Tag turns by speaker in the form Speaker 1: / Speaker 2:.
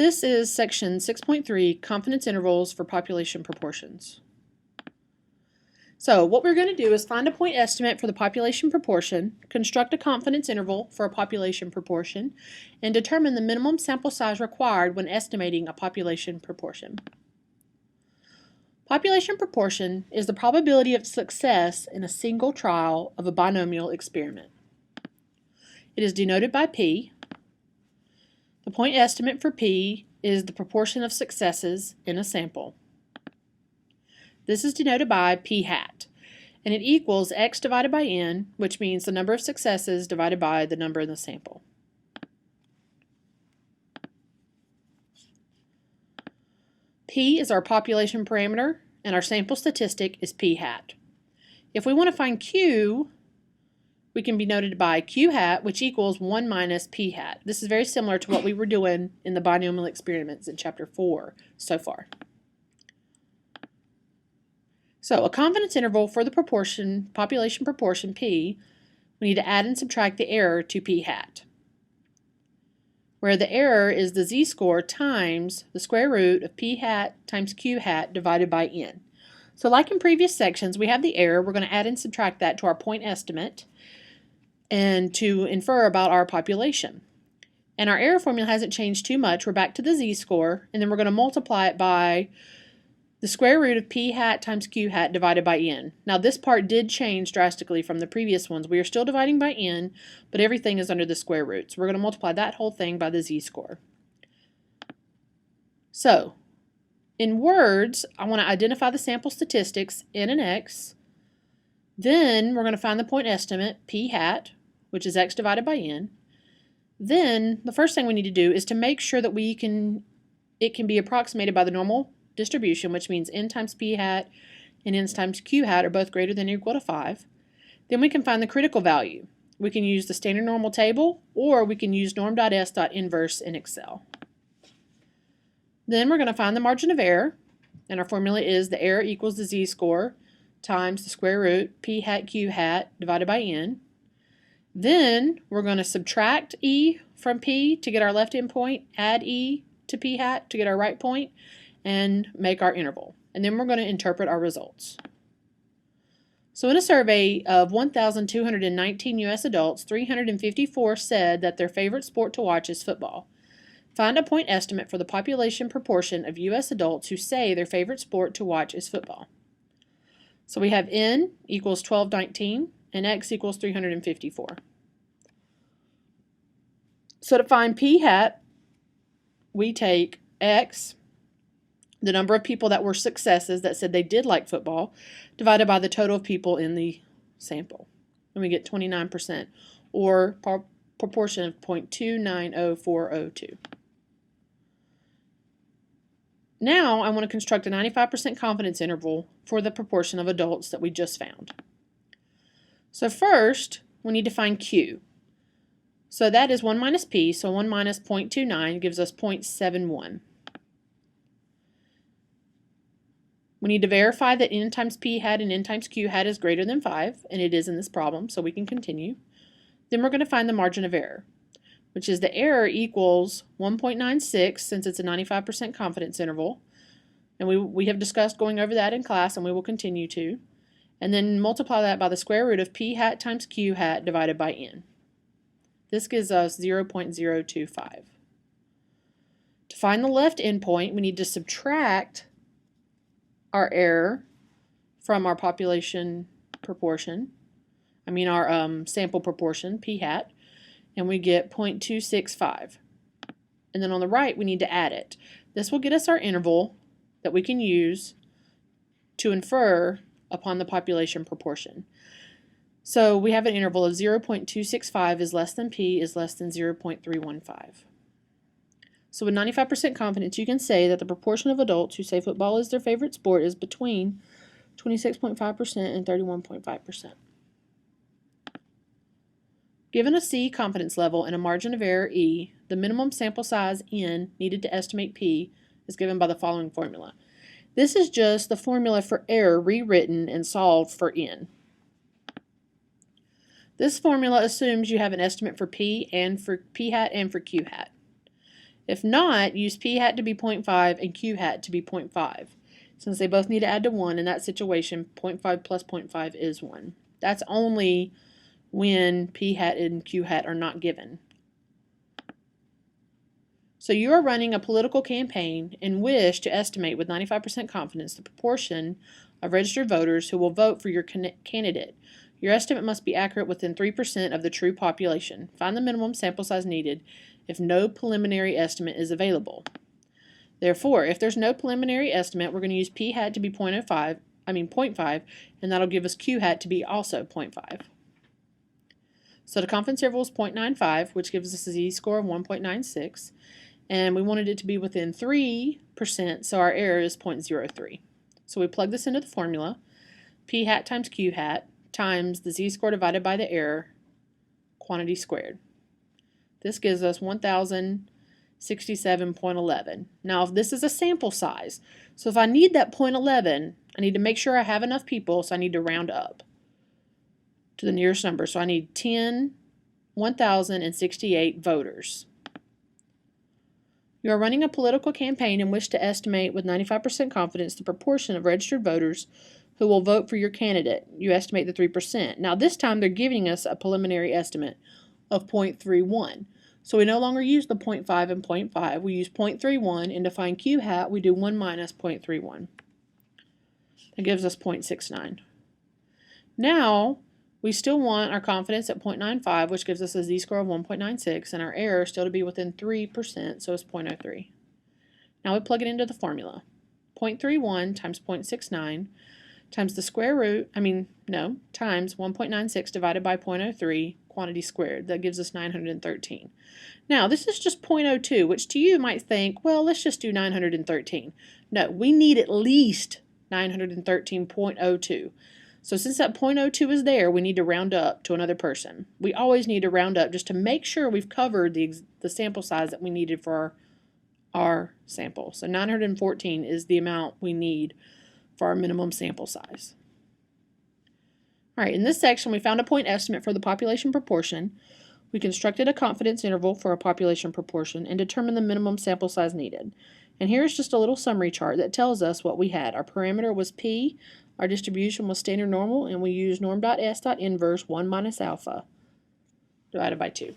Speaker 1: This is section 6.3, confidence intervals for population proportions. So what we're going to do is find a point estimate for the population proportion, construct a confidence interval for a population proportion, and determine the minimum sample size required when estimating a population proportion. Population proportion is the probability of success in a single trial of a binomial experiment. It is denoted by P. The point estimate for P is the proportion of successes in a sample. This is denoted by P hat, and it equals x divided by n, which means the number of successes divided by the number in the sample. P is our population parameter, and our sample statistic is P hat. If we want to find Q, we can be noted by Q hat, which equals 1 minus P hat. This is very similar to what we were doing in the binomial experiments in Chapter 4 so far. So a confidence interval for the population proportion P, we need to add and subtract the error to P hat, where the error is the z-score times the square root of P hat times Q hat divided by n. So like in previous sections, we have the error. We're going to add and subtract that to our point estimate and to infer about our population. And our error formula hasn't changed too much. We're back to the z-score, and then we're going to multiply it by the square root of P hat times Q hat divided by n. Now this part did change drastically from the previous ones. We are still dividing by n, but everything is under the square root. So we're going to multiply that whole thing by the z-score. So, in words, I want to identify the sample statistics, n and x. Then we're going to find the point estimate, P hat, which is x divided by n. Then the first thing we need to do is to make sure that it can be approximated by the normal distribution, which means n times P hat and n times Q hat are both greater than or equal to 5. Then we can find the critical value. We can use the standard normal table, or we can use norm.s.inverse in Excel. Then we're going to find the margin of error, and our formula is the error equals the z-score times the square root P hat Q hat divided by n. Then we're going to subtract E from P to get our left endpoint, add E to P hat to get our right point, and make our interval. And then we're going to interpret our results. So in a survey of 1,219 U.S. adults, 354 said that their favorite sport to watch is football. Find a point estimate for the population proportion of U.S. adults who say their favorite sport to watch is football. So we have n equals 1219 and x equals 354. So to find P hat, we take x, the number of people that were successes that said they did like football, divided by the total of people in the sample. And we get 29%, or proportion of 0.290402. Now I want to construct a 95% confidence interval for the proportion of adults that we just found. So first, we need to find Q. So that is 1 minus P, so 1 minus 0.29 gives us 0.71. We need to verify that n times P hat and n times Q hat is greater than 5, and it is in this problem, so we can continue. Then we're going to find the margin of error, which is the error equals 1.96, since it's a 95% confidence interval. And we have discussed going over that in class, and we will continue to. And then multiply that by the square root of P hat times Q hat divided by n. This gives us 0.025. To find the left endpoint, we need to subtract our error from our population proportion, our sample proportion, P hat, and we get 0.265. And then on the right, we need to add it. This will get us our interval that we can use to infer upon the population proportion. So we have an interval of 0.265 is less than P is less than 0.315. So with 95% confidence, you can say that the proportion of adults who say football is their favorite sport is between 26.5% and 31.5%. Given a C confidence level and a margin of error E, the minimum sample size n needed to estimate P is given by the following formula. This is just the formula for error rewritten and solved for n. This formula assumes you have an estimate for P and for P hat and for Q hat. If not, use p hat to be 0.5 and q hat to be 0.5. Since they both need to add to 1, in that situation, 0.5 plus 0.5 is 1. That's only when p hat and q hat are not given. So you are running a political campaign and wish to estimate with 95% confidence the proportion of registered voters who will vote for your candidate. Your estimate must be accurate within 3% of the true population. Find the minimum sample size needed if no preliminary estimate is available. Therefore, if there's no preliminary estimate, we're going to use p hat to be 0.5, and that'll give us q hat to be also 0.5. So the confidence interval is 0.95, which gives us a z-score of 1.96, and we wanted it to be within 3%, so our error is 0.03. So we plug this into the formula, p hat times q hat times the z-score divided by the error, quantity squared. This gives us 1,067.11. Now, if this is a sample size, so if I need that 0.11, I need to make sure I have enough people, so I need to round up to the nearest number. So I need 1,068 voters. You are running a political campaign and wish to estimate with 95% confidence the proportion of registered voters who will vote for your candidate. You estimate the 3%. Now this time they're giving us a preliminary estimate of 0.31. So we no longer use the 0.5 and 0.5. We use 0.31, and to find q hat, we do 1 minus 0.31. That gives us 0.69. Now, we still want our confidence at 0.95, which gives us a z-score of 1.96, and our error still to be within 3%, so it's 0.03. Now we plug it into the formula. 0.31 times 0.69 times the square root, times 1.96 divided by 0.03, quantity squared. That gives us 913. Now, this is just 0.02, which to you might think, well, let's just do 913. No, we need at least 913.02. So since that 0.02 is there, we need to round up to another person. We always need to round up just to make sure we've covered the sample size that we needed for our sample. So 914 is the amount we need for our minimum sample size. All right, in this section, we found a point estimate for the population proportion. We constructed a confidence interval for a population proportion and determined the minimum sample size needed. And here's just a little summary chart that tells us what we had. Our parameter was p, our distribution was standard normal, and we used norm.s.inverse 1 minus alpha divided by 2.